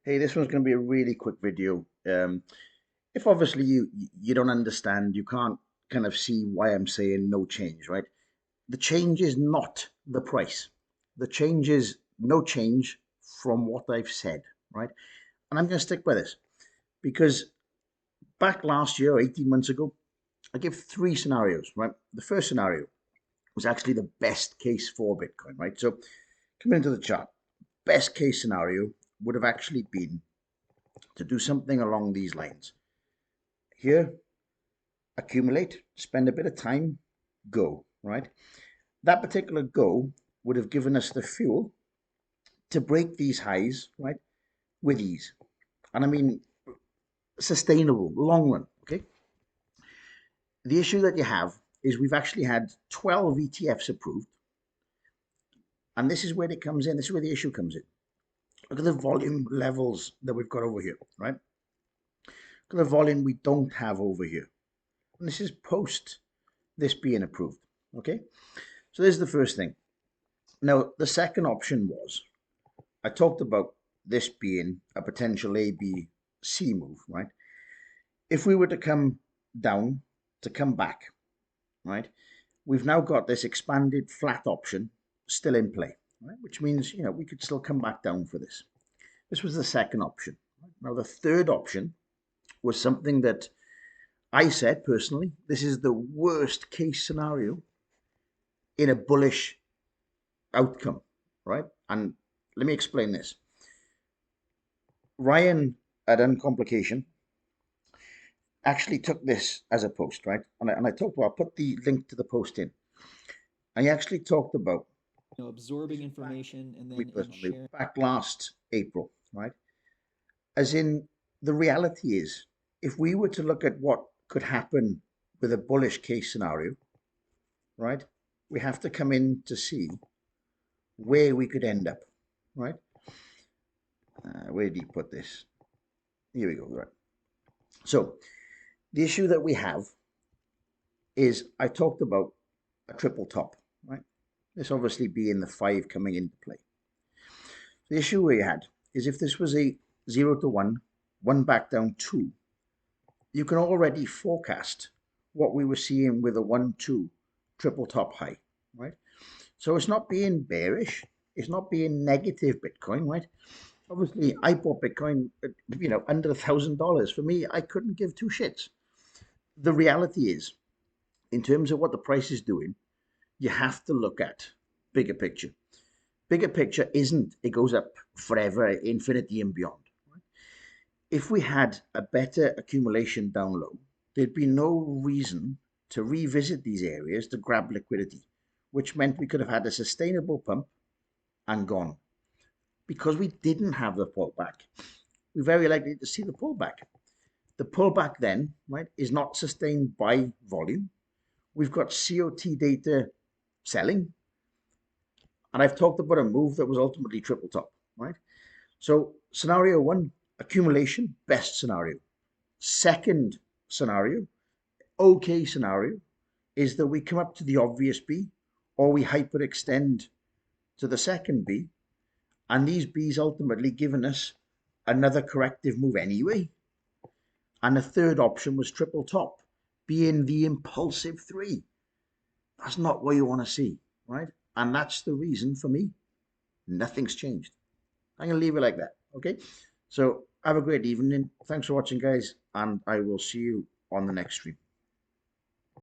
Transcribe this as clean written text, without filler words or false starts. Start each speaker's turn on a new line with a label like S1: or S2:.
S1: Hey, this one's going to be a really quick video. If obviously you don't understand, you can't kind of see why I'm saying no change, right? The change is not the price. The change is no change from what I've said, right? And I'm going to stick by this because back last year, 18 months ago, I gave three scenarios, right? The first scenario was actually the best case for Bitcoin, right? So coming into the chart, best case scenario would have actually been to do something along these lines. Here, accumulate, spend a bit of time, go, right? That particular go would have given us the fuel to break these highs, right, with ease. And I mean, sustainable, long run, okay? The issue that you have is we've actually had 12 ETFs approved. And this is where it comes in. This is where the issue comes in. Look at the volume levels that we've got over here, right? Look at the volume we don't have over here. And this is post this being approved, okay? So there's the first thing. Now, the second option was I talked about this being a potential A, B, C move, right? If we were to come down, to come back, right? We've now got this expanded flat option still in play, right? Which means, we could still come back down for this. This was the second option. Now, the third option was something that I said personally, this is the worst case scenario in a bullish outcome, right? And let me explain this. Ryan at Uncomplication actually took this as a post, right? And I talked about, I'll put the link to the post in. I actually talked about
S2: Absorbing
S1: this back,
S2: information and
S1: me
S2: then and
S1: personally,
S2: sharing.
S1: back last April, right? As in, the reality is, if we were to look at what could happen with a bullish case scenario, right? We have to come in to see where we could end up, right? Where did he put this? Here we go, right? So the issue that we have is I talked about a triple top, right? This obviously being the five coming into play. The issue we had is if this was a 0 to 1, one back down two, you can already forecast what we were seeing with a 1-2 triple top high, right? So it's not being bearish, it's not being negative Bitcoin, right? Obviously, I bought Bitcoin, under $1,000. For me, I couldn't give two shits. The reality is, in terms of what the price is doing, you have to look at bigger picture. Bigger picture isn't it goes up forever, infinity and beyond. If we had a better accumulation down low, there'd be no reason to revisit these areas to grab liquidity, which meant we could have had a sustainable pump and gone. Because we didn't have the pullback, we're very likely to see the pullback. The pullback then, right, is not sustained by volume. We've got COT data selling, and I've talked about a move that was ultimately triple top, right? So scenario one, accumulation, best scenario. Second scenario, okay scenario, is that we come up to the obvious B or we hyperextend to the second B, and these B's ultimately given us another corrective move anyway. And the third option was triple top, being the impulsive three. That's not what you want to see, right? And that's the reason for me. Nothing's changed. I'm going to leave it like that. Okay. So have a great evening. Thanks for watching, guys. And I will see you on the next stream.